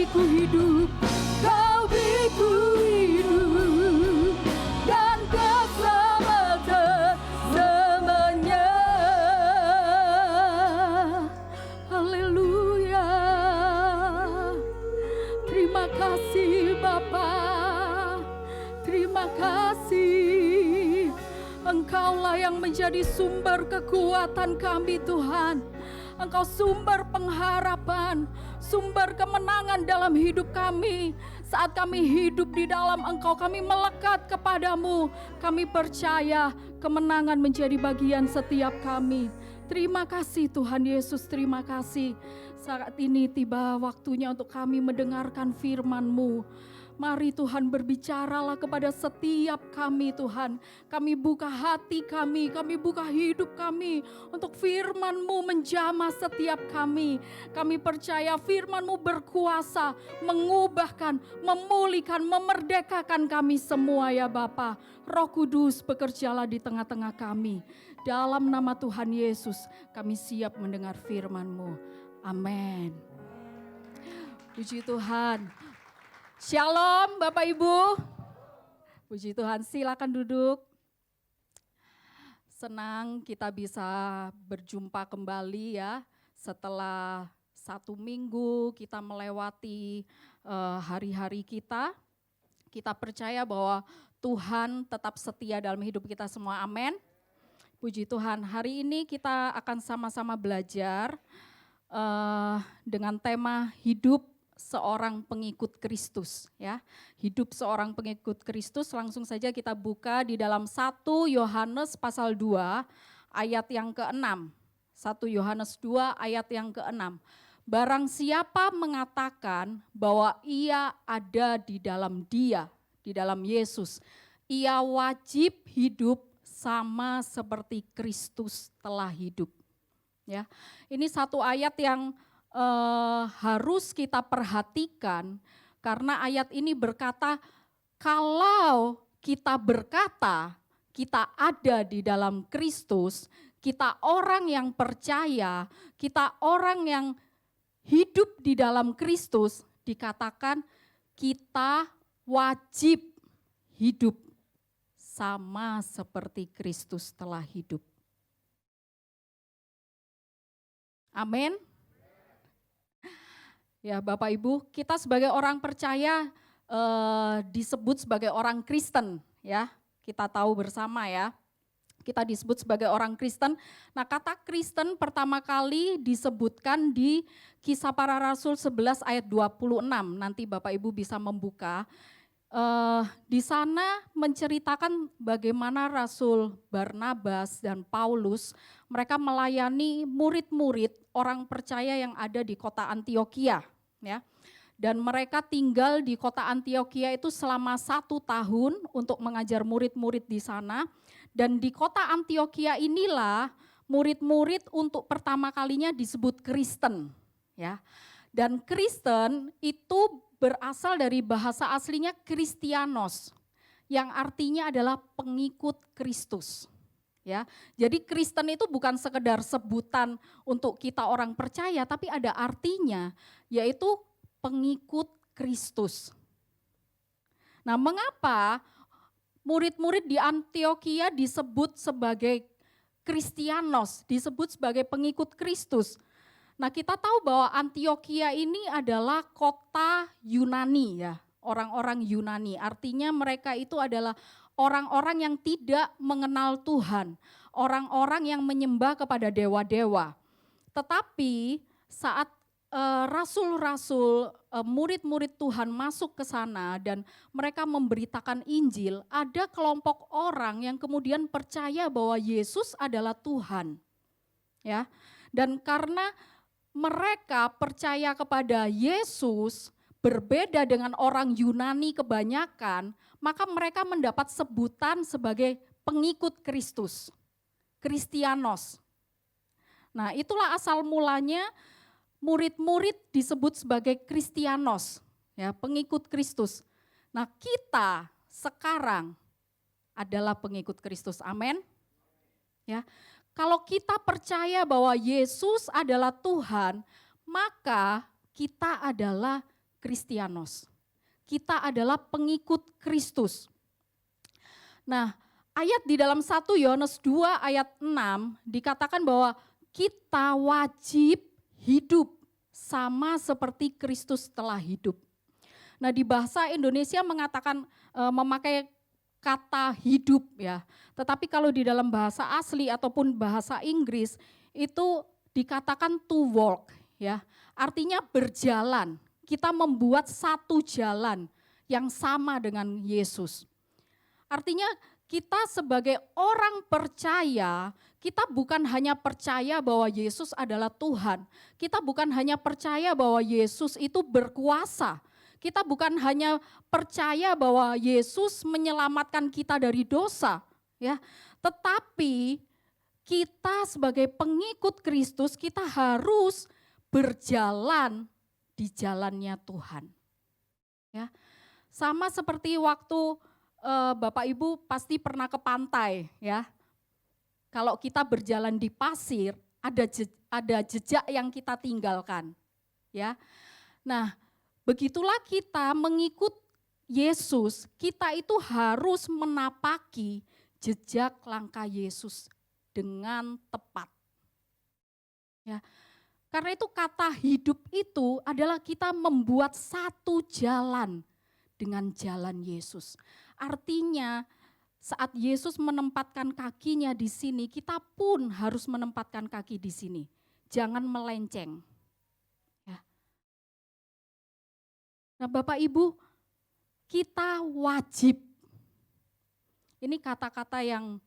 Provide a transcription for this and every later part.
beriku hidup, Kau beriku hidup dan keselamatan selamanya. Haleluya. Terima kasih Bapa, terima kasih. Engkaulah yang menjadi sumber kekuatan kami Tuhan. Engkau sumber pengharapan, sumber kemenangan dalam hidup kami. Saat kami hidup di dalam Engkau, kami melekat kepadamu. Kami percaya kemenangan menjadi bagian setiap kami. Terima kasih Tuhan Yesus, terima kasih. Saat ini tiba waktunya untuk kami mendengarkan firman-Mu. Mari Tuhan berbicaralah kepada setiap kami Tuhan. Kami buka hati kami buka hidup kami untuk firman-Mu menjamah setiap kami. Kami percaya firman-Mu berkuasa, mengubahkan, memulihkan, memerdekakan kami semua ya Bapa. Roh Kudus bekerjalah di tengah-tengah kami. Dalam nama Tuhan Yesus kami siap mendengar firman-Mu. Amin. Puji Tuhan. Shalom Bapak Ibu. Puji Tuhan, silakan duduk. Senang kita bisa berjumpa kembali ya. Setelah 1 minggu kita melewati hari-hari kita. Kita percaya bahwa Tuhan tetap setia dalam hidup kita semua, amin. Puji Tuhan, hari ini kita akan sama-sama belajar dengan tema hidup seorang pengikut Kristus ya. Hidup seorang pengikut Kristus, langsung saja kita buka di dalam 1 Yohanes pasal 2 ayat yang ke-6. 1 Yohanes 2 ayat yang ke-6. Barang siapa mengatakan bahwa ia ada di dalam Dia, di dalam Yesus, ia wajib hidup sama seperti Kristus telah hidup. Ya. Ini satu ayat yang harus kita perhatikan karena ayat ini berkata kalau kita berkata kita ada di dalam Kristus, kita orang yang percaya, kita orang yang hidup di dalam Kristus, dikatakan kita wajib hidup sama seperti Kristus telah hidup. Amin. Ya Bapak Ibu, kita sebagai orang percaya disebut sebagai orang Kristen ya. Kita tahu bersama ya, kita disebut sebagai orang Kristen. Nah kata Kristen pertama kali disebutkan di Kisah Para Rasul 11 ayat 26. Nanti Bapak Ibu bisa membuka. Di sana menceritakan bagaimana Rasul Barnabas dan Paulus mereka melayani murid-murid orang percaya yang ada di kota Antiokhia ya. Dan mereka tinggal di kota Antiokhia itu selama 1 tahun untuk mengajar murid-murid di sana. Dan di kota Antiokhia inilah murid-murid untuk pertama kalinya disebut Kristen ya. Dan Kristen itu berasal dari bahasa aslinya Kristianos, yang artinya adalah pengikut Kristus. Ya, jadi Kristen itu bukan sekedar sebutan untuk kita orang percaya, tapi ada artinya, yaitu pengikut Kristus. Nah, mengapa murid-murid di Antiokhia disebut sebagai Kristianos, disebut sebagai pengikut Kristus? Nah, kita tahu bahwa Antiokhia ini adalah kota Yunani ya, orang-orang Yunani. Artinya mereka itu adalah orang-orang yang tidak mengenal Tuhan, orang-orang yang menyembah kepada dewa-dewa. Tetapi saat rasul-rasul, murid-murid Tuhan masuk ke sana dan mereka memberitakan Injil, ada kelompok orang yang kemudian percaya bahwa Yesus adalah Tuhan. Ya. Dan karena mereka percaya kepada Yesus, berbeda dengan orang Yunani kebanyakan, maka mereka mendapat sebutan sebagai pengikut Kristus, Kristianos. Nah, itulah asal mulanya murid-murid disebut sebagai Kristianos, ya, pengikut Kristus. Nah, kita sekarang adalah pengikut Kristus. Amin. Ya. Kalau kita percaya bahwa Yesus adalah Tuhan, maka kita adalah Kristianos. Kita adalah pengikut Kristus. Nah, ayat di dalam 1 Yohanes 2 ayat 6 dikatakan bahwa kita wajib hidup sama seperti Kristus telah hidup. Nah, di bahasa Indonesia mengatakan memakai kata hidup ya. Tetapi kalau di dalam bahasa asli ataupun bahasa Inggris itu dikatakan to walk ya. Artinya berjalan. Kita membuat satu jalan yang sama dengan Yesus. Artinya kita sebagai orang percaya, kita bukan hanya percaya bahwa Yesus adalah Tuhan. Kita bukan hanya percaya bahwa Yesus itu berkuasa. Kita bukan hanya percaya bahwa Yesus menyelamatkan kita dari dosa, ya. Tetapi kita sebagai pengikut Kristus, kita harus berjalan di jalannya Tuhan. Ya. Sama seperti waktu Bapak Ibu pasti pernah ke pantai, ya. Kalau kita berjalan di pasir, ada jejak yang kita tinggalkan, ya. Nah, begitulah kita mengikut Yesus, kita itu harus menapaki jejak langkah Yesus dengan tepat. Ya. Karena itu kata hidup itu adalah kita membuat satu jalan dengan jalan Yesus. Artinya saat Yesus menempatkan kakinya di sini, kita pun harus menempatkan kaki di sini. Jangan melenceng. Ya. Nah, Bapak Ibu, kita wajib. Ini kata-kata yang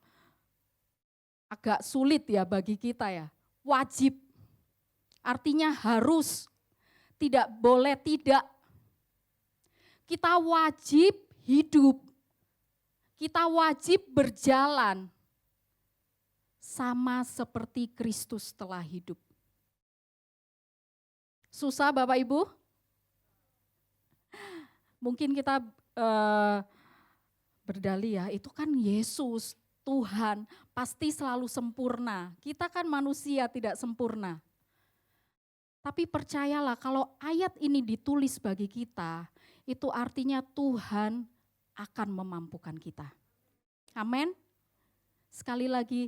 agak sulit ya bagi kita ya. Wajib. Artinya harus, tidak boleh tidak. Kita wajib hidup, kita wajib berjalan sama seperti Kristus telah hidup. Susah Bapak Ibu? Mungkin kita berdalih ya, itu kan Yesus, Tuhan, pasti selalu sempurna. Kita kan manusia tidak sempurna. Tapi percayalah kalau ayat ini ditulis bagi kita, itu artinya Tuhan akan memampukan kita. Amin. Sekali lagi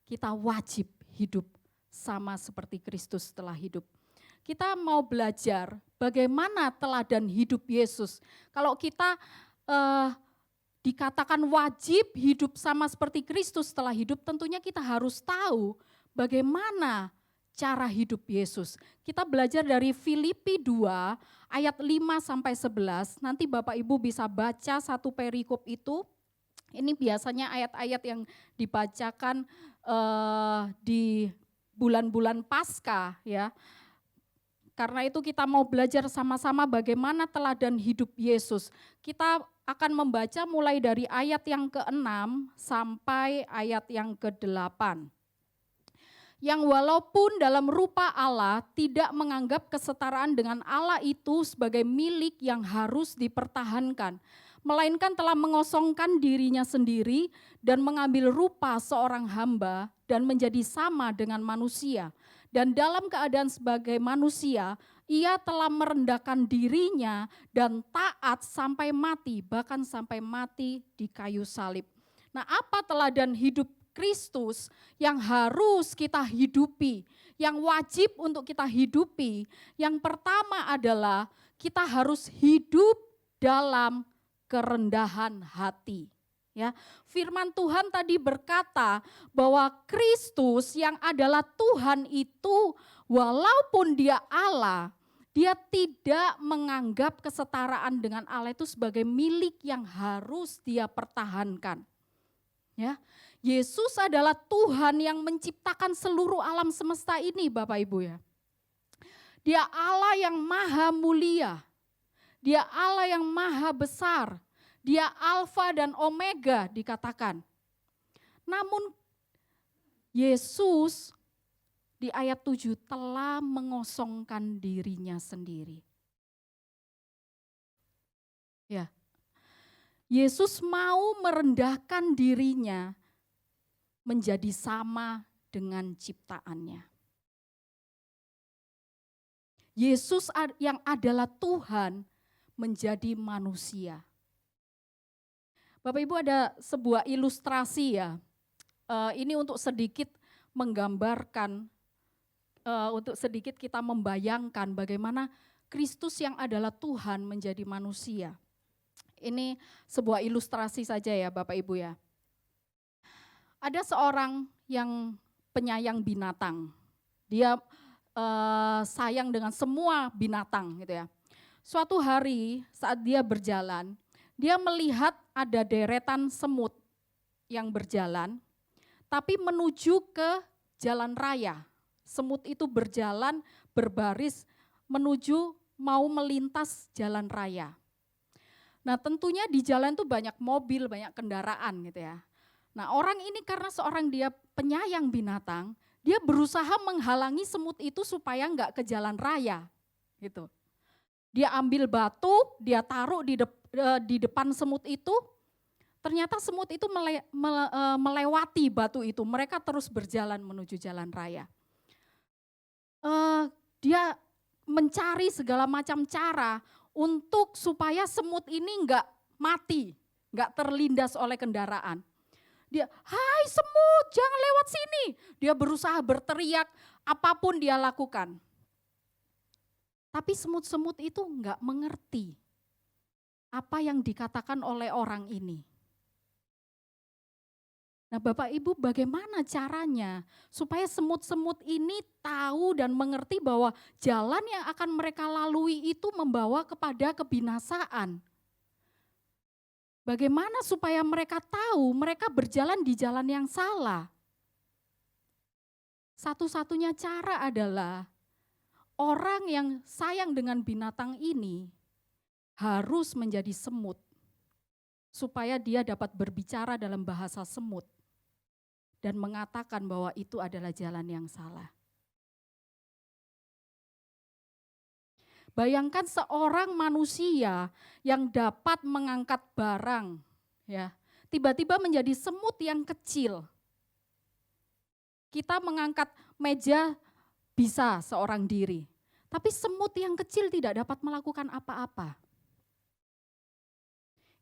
kita wajib hidup sama seperti Kristus telah hidup. Kita mau belajar bagaimana teladan hidup Yesus. Kalau kita dikatakan wajib hidup sama seperti Kristus telah hidup, tentunya kita harus tahu bagaimana cara hidup Yesus. Kita belajar dari Filipi 2 ayat 5-11. Nanti Bapak Ibu bisa baca satu perikop itu. Ini biasanya ayat-ayat yang dibacakan di bulan-bulan Paskah ya. Karena itu kita mau belajar sama-sama bagaimana teladan hidup Yesus. Kita akan membaca mulai dari ayat yang ke-6 sampai ayat yang ke-8. Yang walaupun dalam rupa Allah tidak menganggap kesetaraan dengan Allah itu sebagai milik yang harus dipertahankan, melainkan telah mengosongkan dirinya sendiri dan mengambil rupa seorang hamba dan menjadi sama dengan manusia. Dan dalam keadaan sebagai manusia, ia telah merendahkan dirinya dan taat sampai mati, bahkan sampai mati di kayu salib. Nah, apa teladan hidup Kristus yang harus kita hidupi, yang wajib untuk kita hidupi? Yang pertama adalah kita harus hidup dalam kerendahan hati. Ya, firman Tuhan tadi berkata bahwa Kristus yang adalah Tuhan itu walaupun dia Allah, dia tidak menganggap kesetaraan dengan Allah itu sebagai milik yang harus dia pertahankan. Ya, Yesus adalah Tuhan yang menciptakan seluruh alam semesta ini Bapak Ibu ya. Dia Allah yang maha mulia. Dia Allah yang maha besar. Dia Alfa dan Omega dikatakan. Namun Yesus di ayat 7 telah mengosongkan dirinya sendiri. Ya. Yesus mau merendahkan dirinya menjadi sama dengan ciptaannya. Yesus yang adalah Tuhan menjadi manusia. Bapak Ibu, ada sebuah ilustrasi ya. Ini untuk sedikit menggambarkan, untuk sedikit kita membayangkan bagaimana Kristus yang adalah Tuhan menjadi manusia. Ini sebuah ilustrasi saja ya Bapak Ibu ya. Ada seorang yang penyayang binatang. Dia sayang dengan semua binatang gitu ya. Suatu hari saat dia berjalan, dia melihat ada deretan semut yang berjalan, tapi menuju ke jalan raya. Semut itu berjalan berbaris menuju mau melintas jalan raya. Nah tentunya di jalan itu banyak mobil, banyak kendaraan gitu ya. Nah orang ini karena seorang dia penyayang binatang, dia berusaha menghalangi semut itu supaya enggak ke jalan raya gitu. Dia ambil batu, dia taruh di depan semut itu, ternyata semut itu melewati batu itu, mereka terus berjalan menuju jalan raya. Dia mencari segala macam cara untuk supaya semut ini enggak mati, enggak terlindas oleh kendaraan. Dia, hai semut jangan lewat sini. Dia berusaha berteriak, apapun dia lakukan. Tapi semut-semut itu enggak mengerti apa yang dikatakan oleh orang ini. Nah Bapak Ibu, bagaimana caranya supaya semut-semut ini tahu dan mengerti bahwa jalan yang akan mereka lalui itu membawa kepada kebinasaan. Bagaimana supaya mereka tahu mereka berjalan di jalan yang salah? Satu-satunya cara adalah orang yang sayang dengan binatang ini harus menjadi semut, supaya dia dapat berbicara dalam bahasa semut dan mengatakan bahwa itu adalah jalan yang salah. Bayangkan seorang manusia yang dapat mengangkat barang, ya, tiba-tiba menjadi semut yang kecil. Kita mengangkat meja bisa seorang diri, tapi semut yang kecil tidak dapat melakukan apa-apa.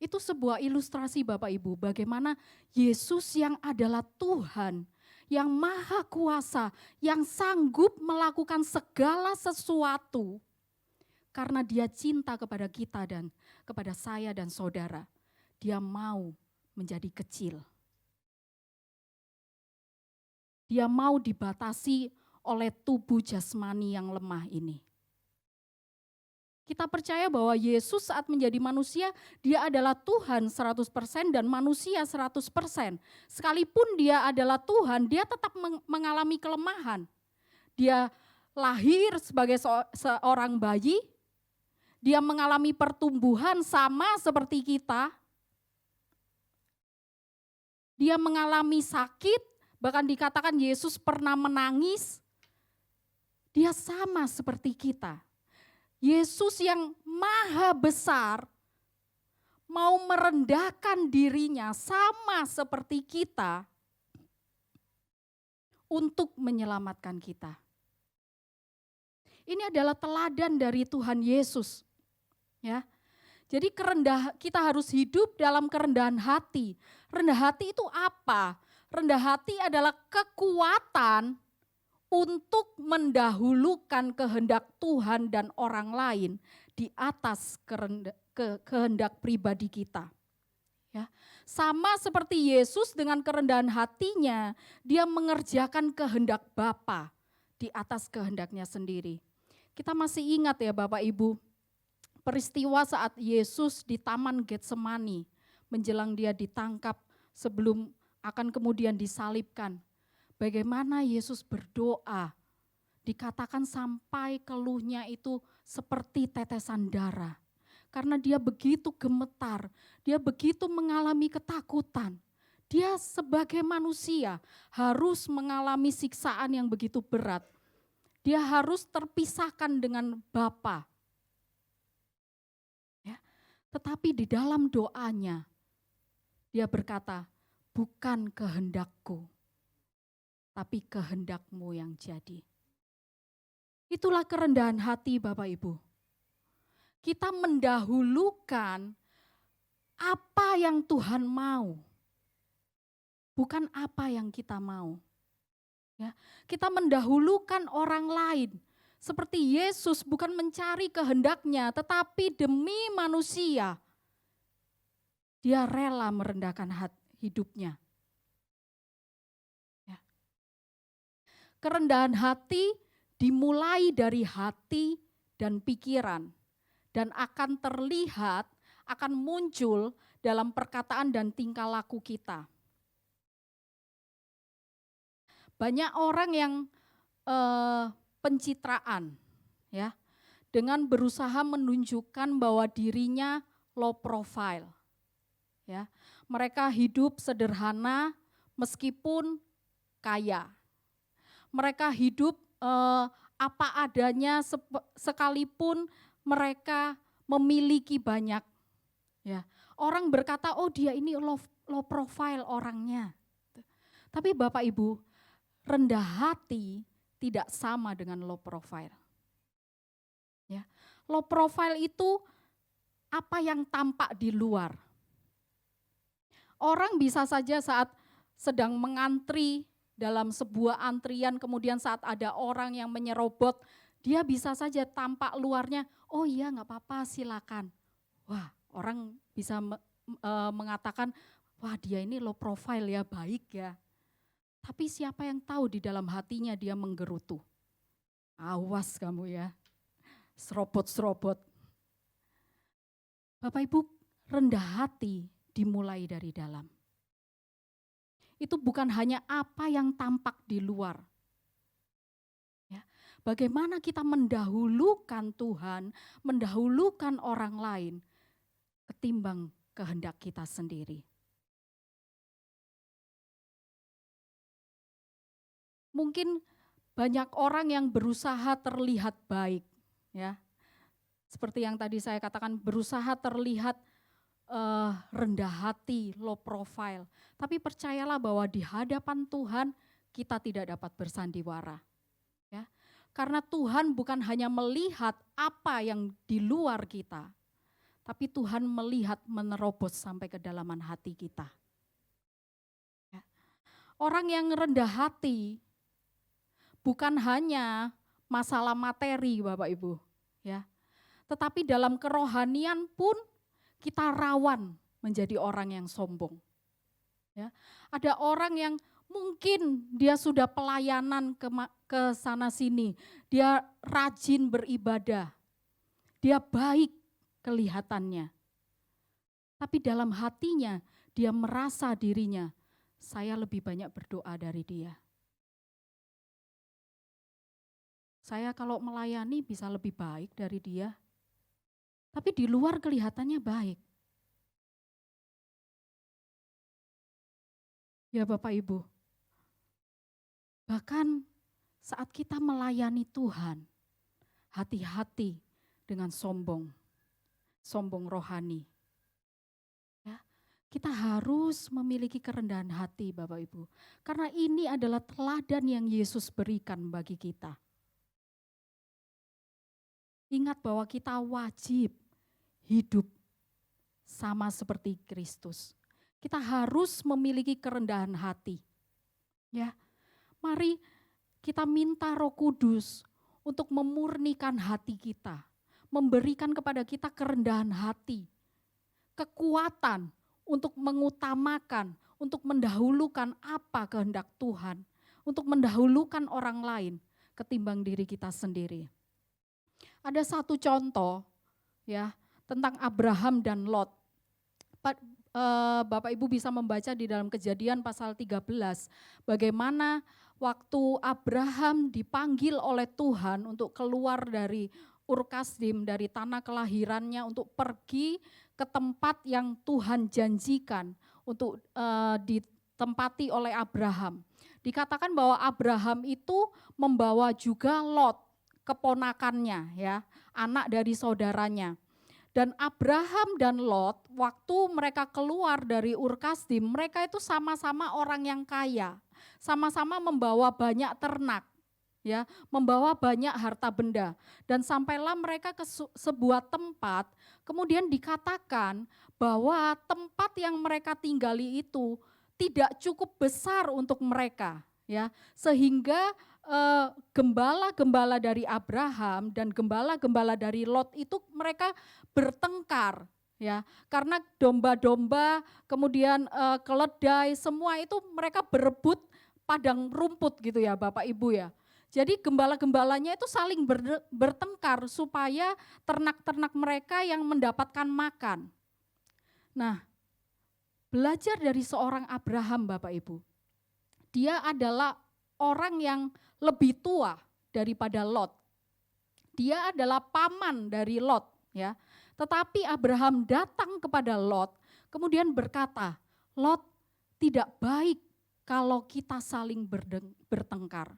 Itu sebuah ilustrasi Bapak Ibu, bagaimana Yesus yang adalah Tuhan, yang maha kuasa, yang sanggup melakukan segala sesuatu, karena dia cinta kepada kita dan kepada saya dan saudara, dia mau menjadi kecil. Dia mau dibatasi oleh tubuh jasmani yang lemah ini. Kita percaya bahwa Yesus saat menjadi manusia, dia adalah Tuhan 100% dan manusia 100%. Sekalipun dia adalah Tuhan, dia tetap mengalami kelemahan. Dia lahir sebagai seorang bayi, dia mengalami pertumbuhan sama seperti kita. Dia mengalami sakit, bahkan dikatakan Yesus pernah menangis. Dia sama seperti kita. Yesus yang maha besar mau merendahkan dirinya sama seperti kita untuk menyelamatkan kita. Ini adalah teladan dari Tuhan Yesus. Ya. Jadi kita harus hidup dalam kerendahan hati. Rendah hati itu apa? Rendah hati adalah kekuatan untuk mendahulukan kehendak Tuhan dan orang lain di atas kehendak pribadi kita. Ya, sama seperti Yesus dengan kerendahan hatinya, dia mengerjakan kehendak Bapa di atas kehendaknya sendiri. Kita masih ingat ya Bapak Ibu, peristiwa saat Yesus di Taman Getsemani, menjelang dia ditangkap sebelum akan kemudian disalibkan. Bagaimana Yesus berdoa, dikatakan sampai keluhnya itu seperti tetesan darah. Karena dia begitu gemetar, dia begitu mengalami ketakutan. Dia sebagai manusia harus mengalami siksaan yang begitu berat. Dia harus terpisahkan dengan Bapa. Ya, tetapi di dalam doanya, dia berkata, bukan kehendakku, tapi kehendakmu yang jadi. Itulah kerendahan hati Bapak Ibu. Kita mendahulukan apa yang Tuhan mau, bukan apa yang kita mau. Ya, kita mendahulukan orang lain. Seperti Yesus bukan mencari kehendaknya, tetapi demi manusia, dia rela merendahkan hidupnya. Ya. Kerendahan hati dimulai dari hati dan pikiran, dan akan terlihat, akan muncul dalam perkataan dan tingkah laku kita. Banyak orang yang pencitraan, ya, dengan berusaha menunjukkan bahwa dirinya low profile, ya. Mereka hidup sederhana meskipun kaya. Mereka hidup apa adanya sekalipun mereka memiliki banyak. Ya, orang berkata, oh dia ini low profile orangnya. Tapi Bapak Ibu, rendah hati tidak sama dengan low profile. Ya, low profile itu apa yang tampak di luar. Orang bisa saja saat sedang mengantri dalam sebuah antrian, kemudian saat ada orang yang menyerobot, dia bisa saja tampak luarnya, oh iya nggak apa-apa silakan. Wah, orang bisa mengatakan, wah dia ini low profile ya, baik ya. Tapi siapa yang tahu di dalam hatinya dia menggerutu. Awas kamu ya, serobot-serobot. Bapak Ibu, rendah hati dimulai dari dalam. Itu bukan hanya apa yang tampak di luar. Ya, bagaimana kita mendahulukan Tuhan, mendahulukan orang lain, ketimbang kehendak kita sendiri. Mungkin banyak orang yang berusaha terlihat baik, ya. Seperti yang tadi saya katakan, berusaha terlihat rendah hati, low profile. Tapi percayalah bahwa di hadapan Tuhan kita tidak dapat bersandiwara. Ya. Karena Tuhan bukan hanya melihat apa yang di luar kita, tapi Tuhan melihat menerobos sampai ke dalaman hati kita. Ya. Orang yang rendah hati bukan hanya masalah materi Bapak Ibu, ya. Tetapi dalam kerohanian pun kita rawan menjadi orang yang sombong. Ya. Ada orang yang mungkin dia sudah pelayanan ke sana sini, dia rajin beribadah, dia baik kelihatannya. Tapi dalam hatinya dia merasa dirinya, saya lebih banyak berdoa dari dia. Saya kalau melayani bisa lebih baik dari dia. Tapi di luar kelihatannya baik. Ya Bapak Ibu. Bahkan saat kita melayani Tuhan, hati-hati dengan sombong rohani. Ya, kita harus memiliki kerendahan hati Bapak Ibu. Karena ini adalah teladan yang Yesus berikan bagi kita. Ingat bahwa kita wajib hidup sama seperti Kristus. Kita harus memiliki kerendahan hati. Ya, mari kita minta Roh Kudus untuk memurnikan hati kita, memberikan kepada kita kerendahan hati, kekuatan untuk mengutamakan, untuk mendahulukan apa kehendak Tuhan, untuk mendahulukan orang lain ketimbang diri kita sendiri. Ada satu contoh ya tentang Abraham dan Lot. Bapak Ibu bisa membaca di dalam Kejadian pasal 13 bagaimana waktu Abraham dipanggil oleh Tuhan untuk keluar dari Ur Kasdim, dari tanah kelahirannya untuk pergi ke tempat yang Tuhan janjikan untuk ditempati oleh Abraham. Dikatakan bahwa Abraham itu membawa juga Lot, keponakannya ya, anak dari saudaranya. Dan Abraham dan Lot waktu mereka keluar dari Ur Kasdim, mereka itu sama-sama orang yang kaya, sama-sama membawa banyak ternak. ya, membawa banyak harta benda. Dan sampailah mereka ke sebuah tempat, kemudian dikatakan bahwa tempat yang mereka tinggali itu tidak cukup besar untuk mereka, ya, sehingga gembala-gembala dari Abraham dan gembala-gembala dari Lot itu mereka bertengkar, ya, karena domba-domba, kemudian keledai, semua itu mereka berebut padang rumput gitu ya Bapak Ibu ya. Jadi gembala-gembalanya itu saling bertengkar supaya ternak-ternak mereka yang mendapatkan makan. Nah, belajar dari seorang Abraham Bapak Ibu. Dia adalah orang yang lebih tua daripada Lot. Dia adalah paman dari Lot, ya. Tetapi Abraham datang kepada Lot, kemudian berkata, "Lot, tidak baik kalau kita saling bertengkar.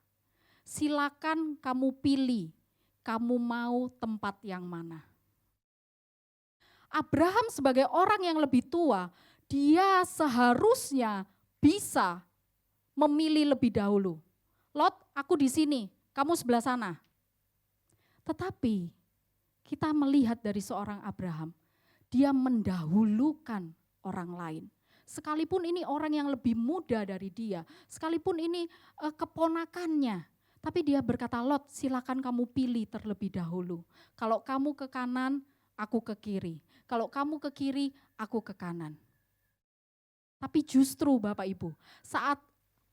Silakan kamu pilih, kamu mau tempat yang mana." Abraham sebagai orang yang lebih tua, dia seharusnya bisa memilih lebih dahulu. Lot, aku di sini, kamu sebelah sana. Tetapi kita melihat dari seorang Abraham, dia mendahulukan orang lain. Sekalipun ini orang yang lebih muda dari dia, sekalipun ini keponakannya, tapi dia berkata, "Lot, silakan kamu pilih terlebih dahulu. Kalau kamu ke kanan, aku ke kiri. Kalau kamu ke kiri, aku ke kanan." Tapi justru Bapak Ibu, saat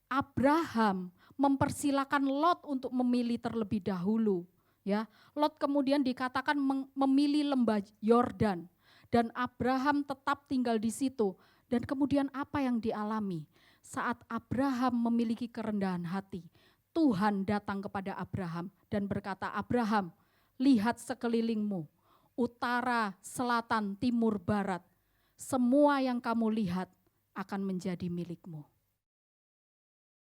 Abraham mempersilakan Lot untuk memilih terlebih dahulu, ya, Lot kemudian dikatakan memilih lembah Yordan, dan Abraham tetap tinggal di situ. Dan kemudian apa yang dialami? Saat Abraham memiliki kerendahan hati, Tuhan datang kepada Abraham dan berkata, "Abraham, lihat sekelilingmu, utara, selatan, timur, barat, semua yang kamu lihat akan menjadi milikmu."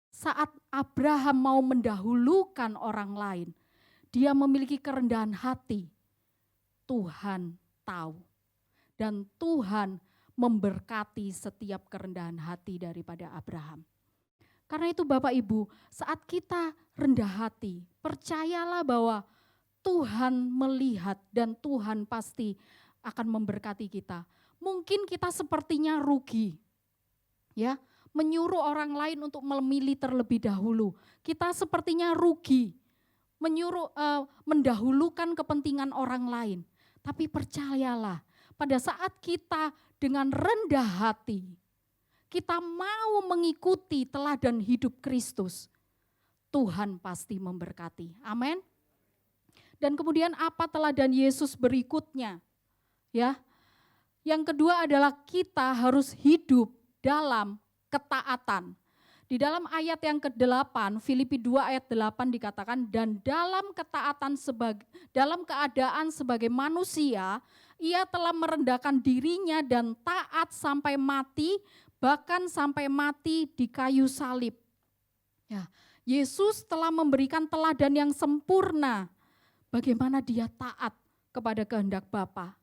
Saat Abraham mau mendahulukan orang lain, dia memiliki kerendahan hati. Tuhan tahu. Dan Tuhan memberkati setiap kerendahan hati daripada Abraham. Karena itu Bapak Ibu, saat kita rendah hati, percayalah bahwa Tuhan melihat dan Tuhan pasti akan memberkati kita. Mungkin kita sepertinya rugi, ya, menyuruh orang lain untuk memilih terlebih dahulu. Kita sepertinya rugi, mendahulukan kepentingan orang lain. Tapi percayalah, pada saat kita dengan rendah hati, kita mau mengikuti teladan hidup Kristus, Tuhan pasti memberkati. Amin. Dan kemudian apa teladan Yesus berikutnya? Ya. Yang kedua adalah kita harus hidup dalam ketaatan. Di dalam ayat yang ke-8, Filipi 2 ayat 8 dikatakan, "Dan dalam ketaatan dalam keadaan sebagai manusia, ia telah merendahkan dirinya dan taat sampai mati, bahkan sampai mati di kayu salib." Ya, Yesus telah memberikan teladan yang sempurna bagaimana dia taat kepada kehendak Bapa.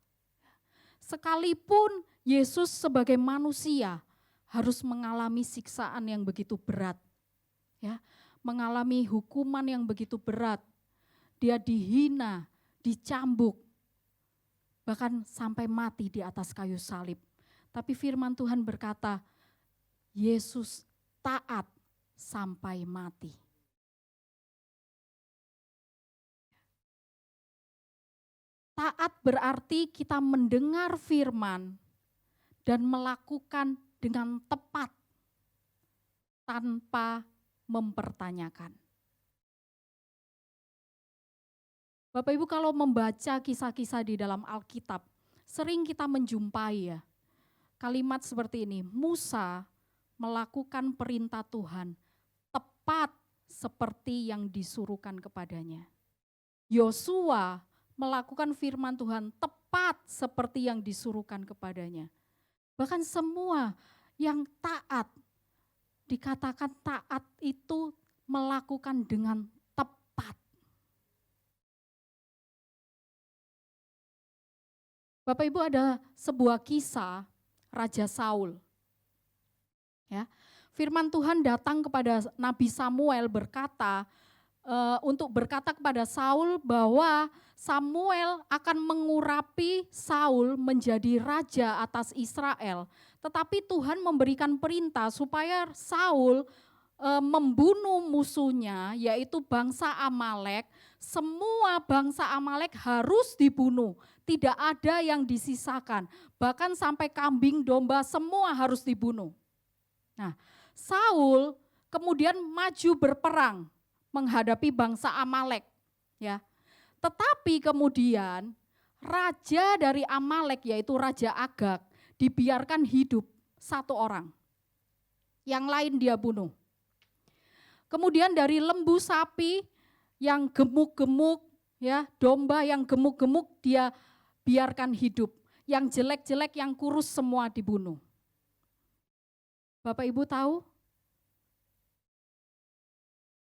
Sekalipun Yesus sebagai manusia harus mengalami siksaan yang begitu berat, ya, mengalami hukuman yang begitu berat. Dia dihina, dicambuk, bahkan sampai mati di atas kayu salib. Tapi firman Tuhan berkata, Yesus taat sampai mati. Taat berarti kita mendengar firman dan melakukan dengan tepat tanpa mempertanyakan. Bapak Ibu, kalau membaca kisah-kisah di dalam Alkitab, sering kita menjumpai ya kalimat seperti ini, Musa melakukan perintah Tuhan tepat seperti yang disuruhkan kepadanya. Yosua melakukan firman Tuhan tepat seperti yang disuruhkan kepadanya. Bahkan semua yang taat, dikatakan taat itu melakukan dengan tepat. Bapak Ibu, ada sebuah kisah Raja Saul. Ya, firman Tuhan datang kepada Nabi Samuel berkata, untuk berkata kepada Saul bahwa Samuel akan mengurapi Saul menjadi raja atas Israel. Tetapi Tuhan memberikan perintah supaya Saul membunuh musuhnya, yaitu bangsa Amalek. Semua bangsa Amalek harus dibunuh, tidak ada yang disisakan. Bahkan sampai kambing, domba, semua harus dibunuh. Nah, Saul kemudian maju berperang menghadapi bangsa Amalek, ya. Tetapi kemudian raja dari Amalek, yaitu Raja Agag, dibiarkan hidup satu orang. Yang lain dia bunuh. Kemudian dari lembu sapi yang gemuk-gemuk, ya, domba yang gemuk-gemuk dia biarkan hidup. Yang jelek-jelek, yang kurus semua dibunuh. Bapak Ibu tahu?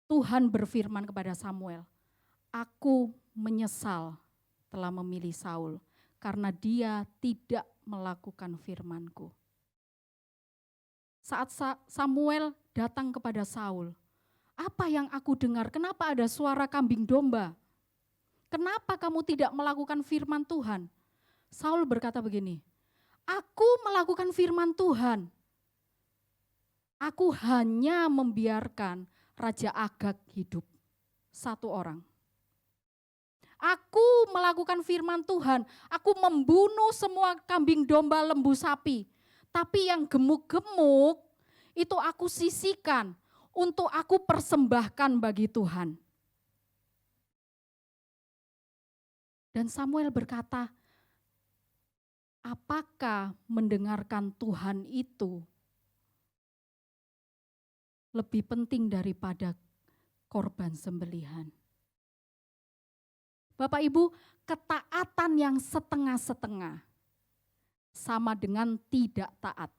Tuhan berfirman kepada Samuel, "Aku menyesal telah memilih Saul karena dia tidak melakukan firman-Ku." Saat Samuel datang kepada Saul, "Apa yang aku dengar? Kenapa ada suara kambing domba? Kenapa kamu tidak melakukan firman Tuhan?" Saul berkata begini, "Aku melakukan firman Tuhan. Aku hanya membiarkan Raja Agag hidup, satu orang. Aku melakukan firman Tuhan, aku membunuh semua kambing domba, lembu sapi. Tapi yang gemuk-gemuk itu aku sisihkan untuk aku persembahkan bagi Tuhan." Dan Samuel berkata, apakah mendengarkan Tuhan itu lebih penting daripada korban sembelihan? Bapak Ibu, ketaatan yang setengah-setengah sama dengan tidak taat.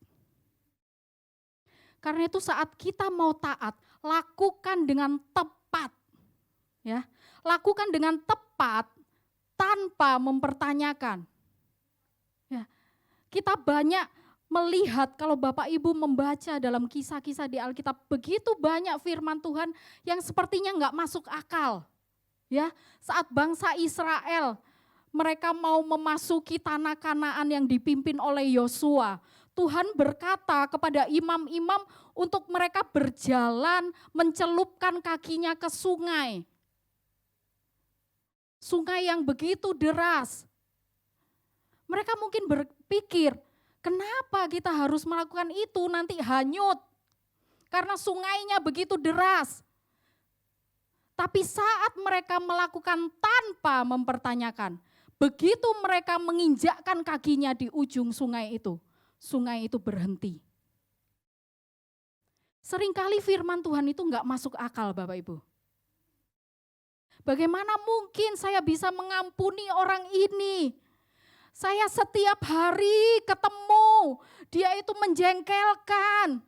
Karena itu saat kita mau taat, lakukan dengan tepat. Ya, lakukan dengan tepat tanpa mempertanyakan. Ya, kita banyak melihat kalau Bapak Ibu membaca dalam kisah-kisah di Alkitab, begitu banyak firman Tuhan yang sepertinya enggak masuk akal. Ya, saat bangsa Israel mereka mau memasuki tanah Kanaan yang dipimpin oleh Yosua, Tuhan berkata kepada imam-imam untuk mereka berjalan mencelupkan kakinya ke sungai. Sungai yang begitu deras. Mereka mungkin berpikir, kenapa kita harus melakukan itu, nanti hanyut. Karena sungainya begitu deras. Tapi saat mereka melakukan tanpa mempertanyakan, begitu mereka menginjakkan kakinya di ujung sungai itu berhenti. Seringkali firman Tuhan itu enggak masuk akal, Bapak Ibu. Bagaimana mungkin saya bisa mengampuni orang ini? Saya setiap hari ketemu, dia itu menjengkelkan.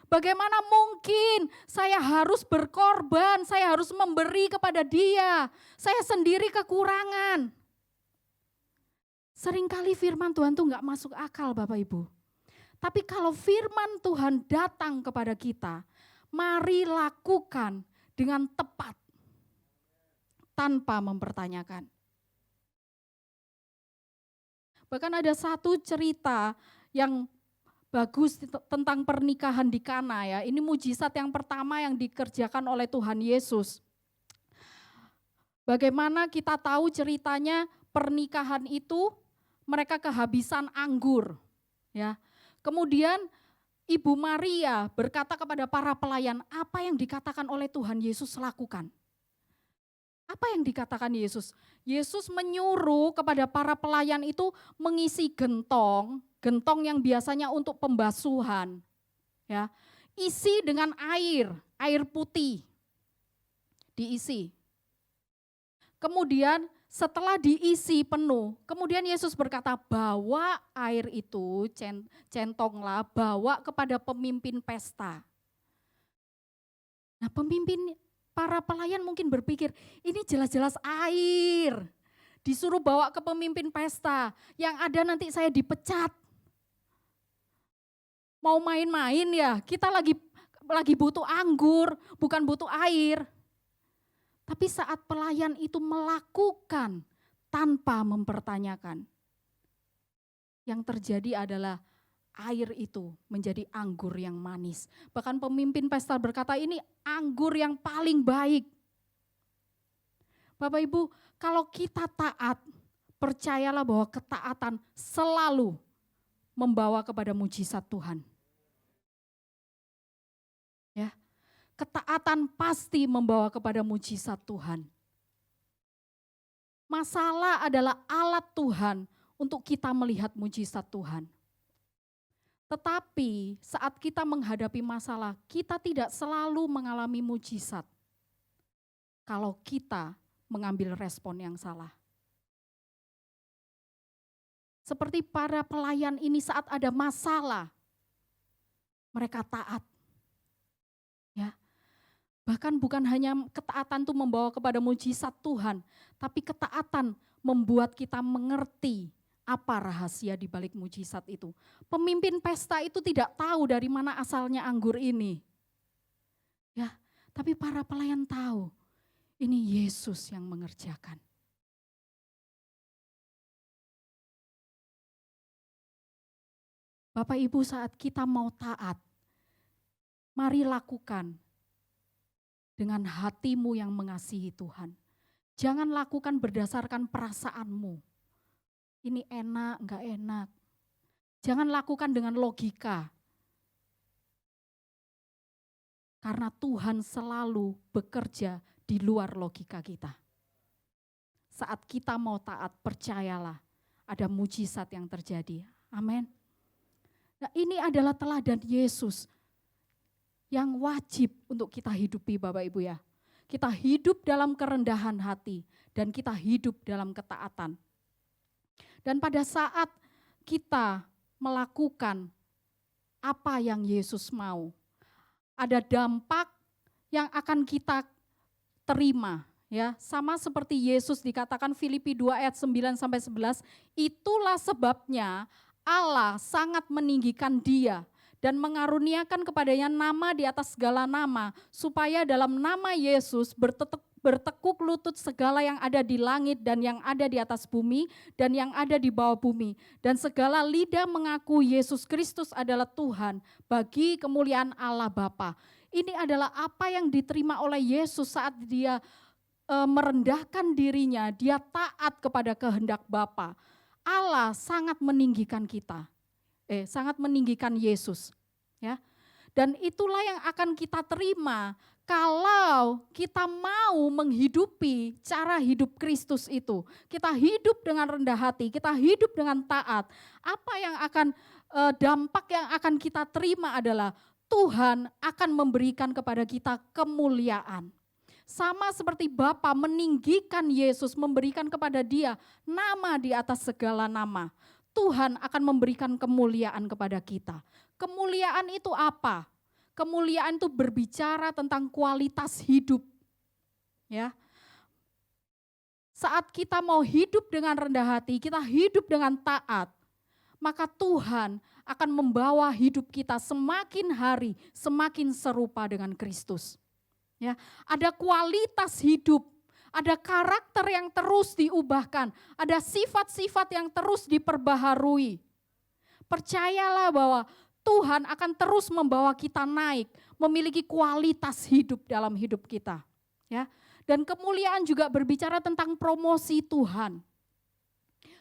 Bagaimana mungkin saya harus berkorban, saya harus memberi kepada dia. Saya sendiri kekurangan. Seringkali firman Tuhan itu enggak masuk akal, Bapak Ibu. Tapi kalau firman Tuhan datang kepada kita, mari lakukan dengan tepat, tanpa mempertanyakan. Bahkan ada satu cerita yang bagus tentang pernikahan di Kana, ya. Ini mujizat yang pertama yang dikerjakan oleh Tuhan Yesus. Bagaimana kita tahu ceritanya pernikahan itu mereka kehabisan anggur, ya. Kemudian Ibu Maria berkata kepada para pelayan, apa yang dikatakan oleh Tuhan Yesus lakukan. Apa yang dikatakan Yesus? Yesus menyuruh kepada para pelayan itu mengisi gentong yang biasanya untuk pembasuhan, ya, isi dengan air putih, diisi. Kemudian setelah diisi penuh, kemudian Yesus berkata, bawa air itu, centonglah, bawa kepada pemimpin pesta. Nah, para pelayan mungkin berpikir, ini jelas-jelas air, disuruh bawa ke pemimpin pesta, yang ada nanti saya dipecat. Mau main-main ya, kita lagi butuh anggur, bukan butuh air. Tapi saat pelayan itu melakukan tanpa mempertanyakan, yang terjadi adalah air itu menjadi anggur yang manis. Bahkan pemimpin pesta berkata, ini anggur yang paling baik. Bapak Ibu, kalau kita taat, percayalah bahwa ketaatan selalu membawa kepada mujizat Tuhan. Ya, ketaatan pasti membawa kepada mujizat Tuhan. Masalah adalah alat Tuhan untuk kita melihat mujizat Tuhan. Tetapi saat kita menghadapi masalah, kita tidak selalu mengalami mujizat kalau kita mengambil respon yang salah. Seperti para pelayan ini saat ada masalah, mereka taat. Ya. Bahkan bukan hanya ketaatan itu membawa kepada mujizat Tuhan, tapi ketaatan membuat kita mengerti apa rahasia di balik mujizat itu. Pemimpin pesta itu tidak tahu dari mana asalnya anggur ini. Ya, tapi para pelayan tahu, ini Yesus yang mengerjakan. Bapak Ibu, saat kita mau taat, mari lakukan dengan hatimu yang mengasihi Tuhan. Jangan lakukan berdasarkan perasaanmu. Ini enak, enggak enak. Jangan lakukan dengan logika. Karena Tuhan selalu bekerja di luar logika kita. Saat kita mau taat, percayalah ada mujizat yang terjadi. Amin. Nah, ini adalah teladan Yesus yang wajib untuk kita hidupi, Bapak Ibu ya. Kita hidup dalam kerendahan hati dan kita hidup dalam ketaatan. Dan pada saat kita melakukan apa yang Yesus mau, ada dampak yang akan kita terima. Ya, sama seperti Yesus dikatakan Filipi 2 ayat 9 sampai 11, itulah sebabnya Allah sangat meninggikan Dia dan mengaruniakan kepadanya nama di atas segala nama, supaya dalam nama Yesus bertekuk lutut segala yang ada di langit dan yang ada di atas bumi dan yang ada di bawah bumi. Dan segala lidah mengaku Yesus Kristus adalah Tuhan bagi kemuliaan Allah Bapa. Ini adalah apa yang diterima oleh Yesus saat Dia merendahkan dirinya, Dia taat kepada kehendak Bapa. Allah sangat meninggikan kita, sangat meninggikan Yesus, ya. Dan itulah yang akan kita terima kalau kita mau menghidupi cara hidup Kristus itu. Kita hidup dengan rendah hati, kita hidup dengan taat. Apa yang akan dampak yang akan kita terima adalah Tuhan akan memberikan kepada kita kemuliaan. Sama seperti Bapa meninggikan Yesus, memberikan kepada Dia nama di atas segala nama. Tuhan akan memberikan kemuliaan kepada kita. Kemuliaan itu apa? Kemuliaan itu berbicara tentang kualitas hidup. Ya. Saat kita mau hidup dengan rendah hati, kita hidup dengan taat, maka Tuhan akan membawa hidup kita semakin hari semakin serupa dengan Kristus. Ya, ada kualitas hidup, ada karakter yang terus diubahkan, ada sifat-sifat yang terus diperbaharui. Percayalah bahwa Tuhan akan terus membawa kita naik, memiliki kualitas hidup dalam hidup kita. Ya, dan kemuliaan juga berbicara tentang promosi Tuhan.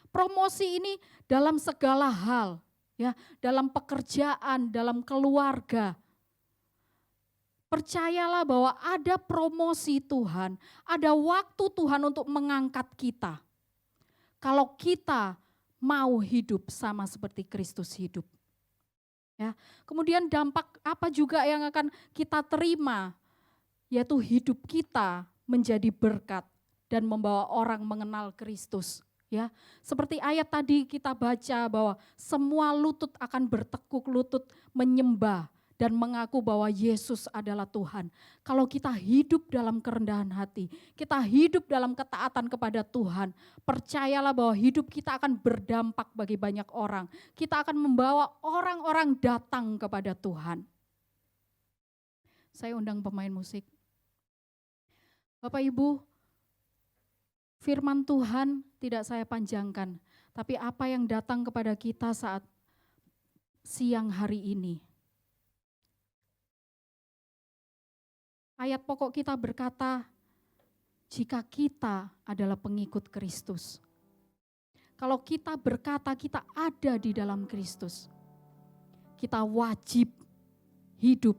Promosi ini dalam segala hal, ya, dalam pekerjaan, dalam keluarga. Percayalah bahwa ada promosi Tuhan, ada waktu Tuhan untuk mengangkat kita. Kalau kita mau hidup sama seperti Kristus hidup. Ya. Kemudian dampak apa juga yang akan kita terima, yaitu hidup kita menjadi berkat dan membawa orang mengenal Kristus. Ya, seperti ayat tadi kita baca bahwa semua lutut akan bertekuk lutut menyembah dan mengaku bahwa Yesus adalah Tuhan. Kalau kita hidup dalam kerendahan hati, kita hidup dalam ketaatan kepada Tuhan, percayalah bahwa hidup kita akan berdampak bagi banyak orang. Kita akan membawa orang-orang datang kepada Tuhan. Saya undang pemain musik. Bapak Ibu, firman Tuhan tidak saya panjangkan, tapi apa yang datang kepada kita saat siang hari ini. Ayat pokok kita berkata, jika kita adalah pengikut Kristus. Kalau kita berkata kita ada di dalam Kristus, kita wajib hidup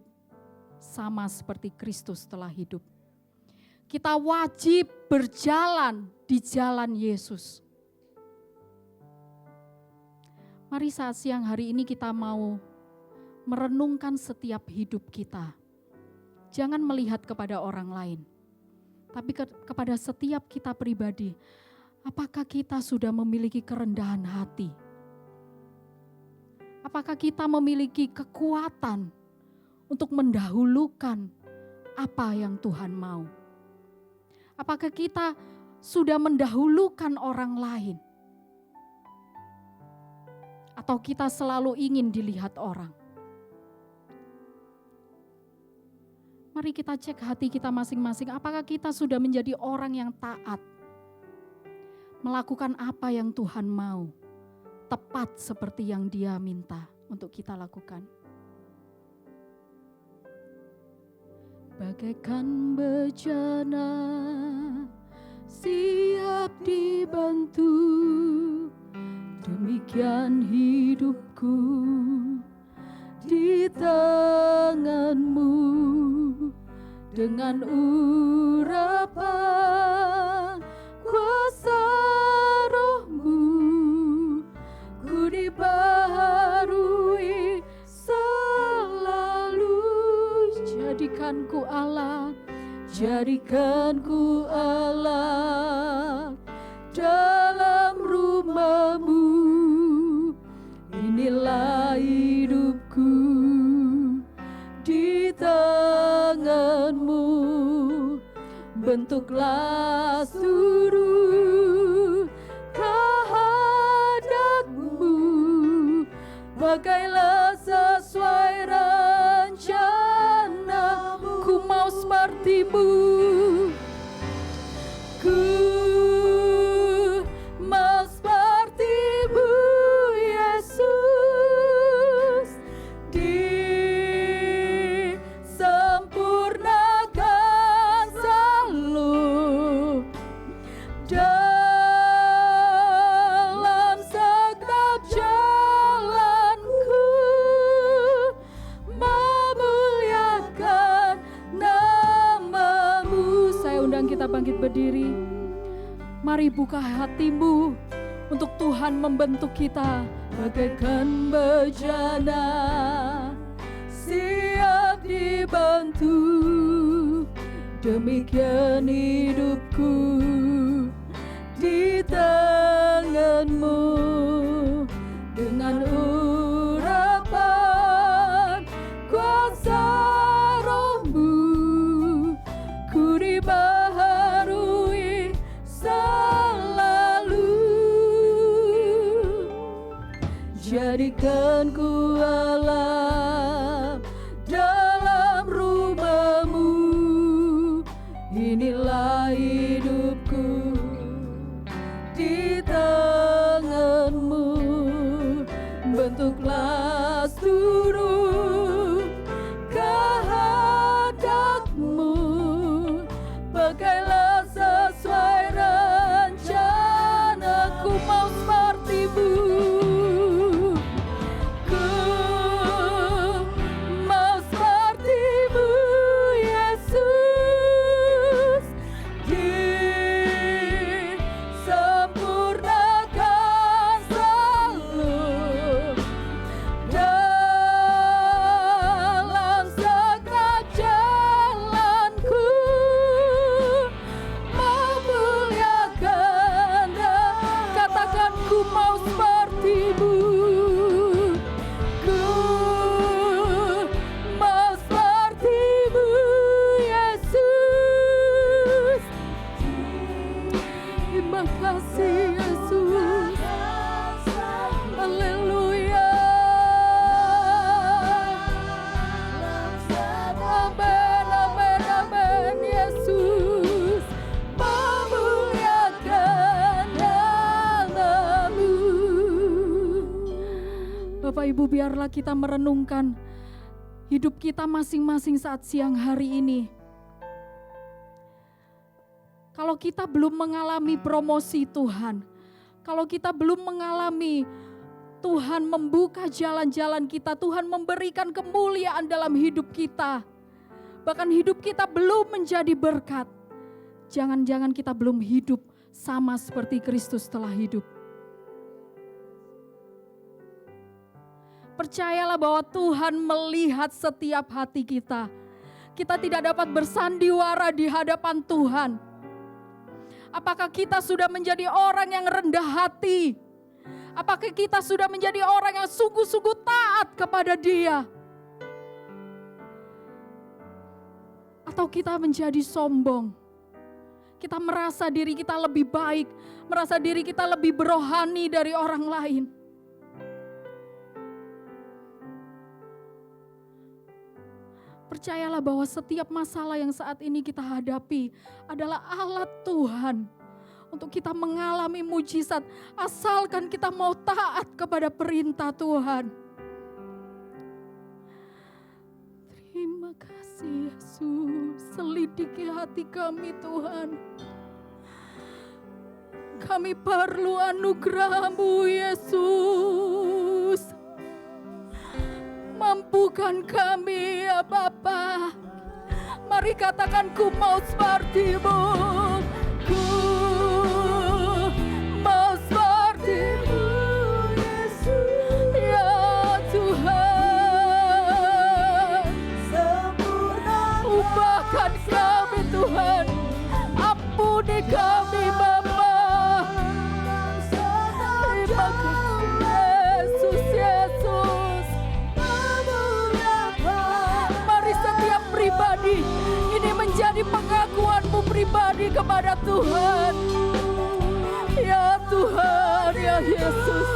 sama seperti Kristus telah hidup. Kita wajib berjalan di jalan Yesus. Mari saat siang hari ini kita mau merenungkan setiap hidup kita. Jangan melihat kepada orang lain, tapi kepada setiap kita pribadi. Apakah kita sudah memiliki kerendahan hati? Apakah kita memiliki kekuatan untuk mendahulukan apa yang Tuhan mau? Apakah kita sudah mendahulukan orang lain? Atau kita selalu ingin dilihat orang? Mari kita cek hati kita masing-masing, apakah kita sudah menjadi orang yang taat, melakukan apa yang Tuhan mau, tepat seperti yang Dia minta untuk kita lakukan. Bagaikan bejana, siap dibantu, demikian hidupku di tangan-Mu. Dengan urapan kuasa Roh-Mu, ku dibaharui selalu. Jadikan ku Allah, jadikan ku Allah dalam rumah-Mu. Inilah hidupku di tangan-Mu, bentuklah seluruh kehendak-Mu, pakailah sesuai rencana-Mu. Ku mau seperti-Mu, ku mau seperti-Mu Yesus, disempurnakan selalu dalam setiap jalanku, memuliakan nama-Mu. Saya undang kita bangkit berdiri. Mari buka hatimu untuk Tuhan membentuk kita bagaikan bejana, siap dibantu, demikian hidupku di tangan-Mu. Dengan urapan kuasa Roh-Mu, ku dibaharui selalu. Jadikan ku Allah dalam rumah-Mu. Inilah hidupku di tangan-Mu, bentuklah seluruh kehendak-Mu, pakailah sesuai rencana. Ku mau seperti-Mu, ku mau seperti-Mu Yesus, disempurnakan selalu dalam Bapak Ibu, biarlah kita merenungkan hidup kita masing-masing saat siang hari ini. Kalau kita belum mengalami promosi Tuhan, kalau kita belum mengalami Tuhan membuka jalan-jalan kita, Tuhan memberikan kemuliaan dalam hidup kita, bahkan hidup kita belum menjadi berkat, jangan-jangan kita belum hidup sama seperti Kristus telah hidup. Percayalah bahwa Tuhan melihat setiap hati kita. Kita tidak dapat bersandiwara di hadapan Tuhan. Apakah kita sudah menjadi orang yang rendah hati? Apakah kita sudah menjadi orang yang sungguh-sungguh taat kepada Dia? Atau kita menjadi sombong? Kita merasa diri kita lebih baik, merasa diri kita lebih berohani dari orang lain. Percayalah bahwa setiap masalah yang saat ini kita hadapi adalah alat Tuhan untuk kita mengalami mujizat, asalkan kita mau taat kepada perintah Tuhan. Terima kasih Yesus, selidiki hati kami Tuhan. Kami perlu anugerah-Mu Yesus. Mampukan kami ya Bapa. Mari katakan, ku mau seperti-Mu. Ku mau seperti-Mu Yesus. Ya Tuhan, ubahkan kami Tuhan. Ampuni kami Bapa. Terima kasih Yesus, Yesus. Mari setiap pribadi ini menjadi pengakuan-Mu pribadi kepada Tuhan. Ya Tuhan, ya Yesus,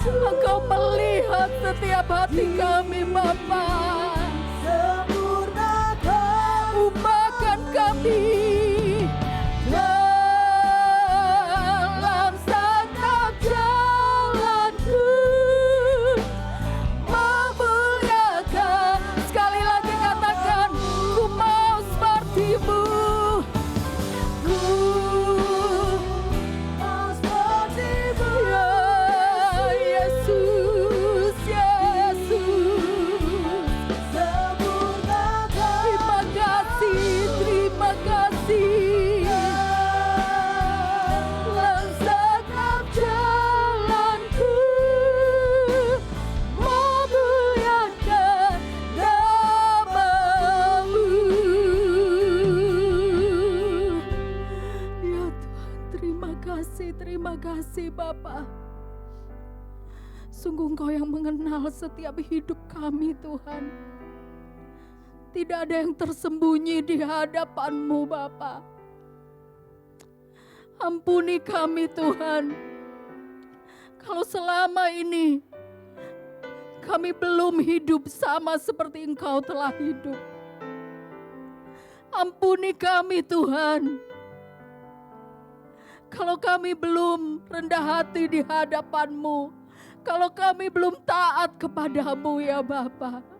Engkau melihat setiap hati kami Bapa. Ubahkan kami dalam setiap jalanku, memuliakan. Sekali lagi katakan, ku mau seperti-Mu. Ku mau seperti-Mu. Ya Yesus, Yesus. Terima kasih, terima kasih. Dalam setiap jalanku, memuliakan nama-Mu. Ya Tuhan, terima kasih Bapa. Sungguh Engkau yang mengenal setiap hidup kami Tuhan. Tidak ada yang tersembunyi di hadapan-Mu Bapa. Ampuni kami Tuhan. Kalau selama ini kami belum hidup sama seperti Engkau telah hidup. Ampuni kami Tuhan. Kalau kami belum rendah hati di hadapan-Mu, kalau kami belum taat kepada-Mu ya Bapa.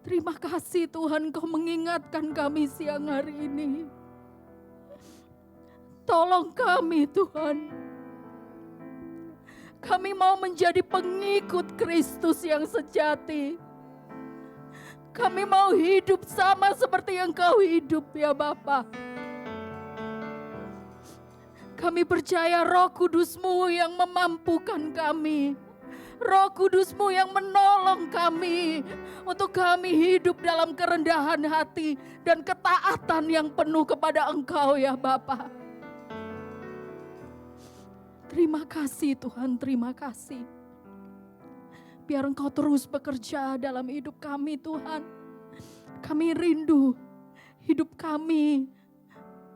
Terima kasih Tuhan, Engkau mengingatkan kami siang hari ini. Tolong kami Tuhan. Kami mau menjadi pengikut Kristus yang sejati. Kami mau hidup sama seperti yang Engkau hidup ya Bapa. Kami percaya Roh Kudus-Mu yang memampukan kami. Roh Kudus-Mu yang menolong kami untuk kami hidup dalam kerendahan hati dan ketaatan yang penuh kepada Engkau ya Bapa. Terima kasih Tuhan, terima kasih. Biar Engkau terus bekerja dalam hidup kami Tuhan. Kami rindu hidup kami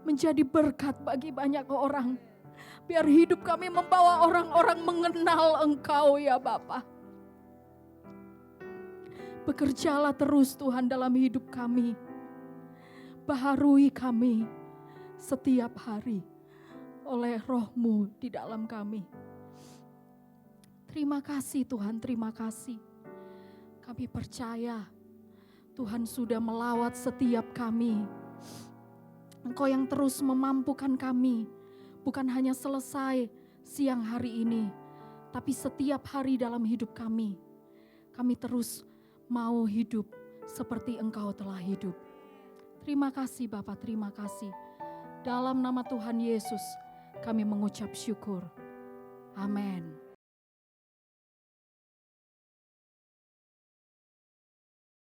menjadi berkat bagi banyak orang. Biar hidup kami membawa orang-orang mengenal Engkau ya Bapa. Bekerjalah terus Tuhan dalam hidup kami. Baharui kami setiap hari. oleh Roh-Mu di dalam kami. Terima kasih Tuhan, terima kasih. Kami percaya Tuhan sudah melawat setiap kami. Engkau yang terus memampukan kami, bukan hanya selesai siang hari ini, tapi setiap hari dalam hidup kami. Kami terus mau hidup seperti Engkau telah hidup. Terima kasih Bapa, terima kasih. Dalam nama Tuhan Yesus kami mengucap syukur. Amin.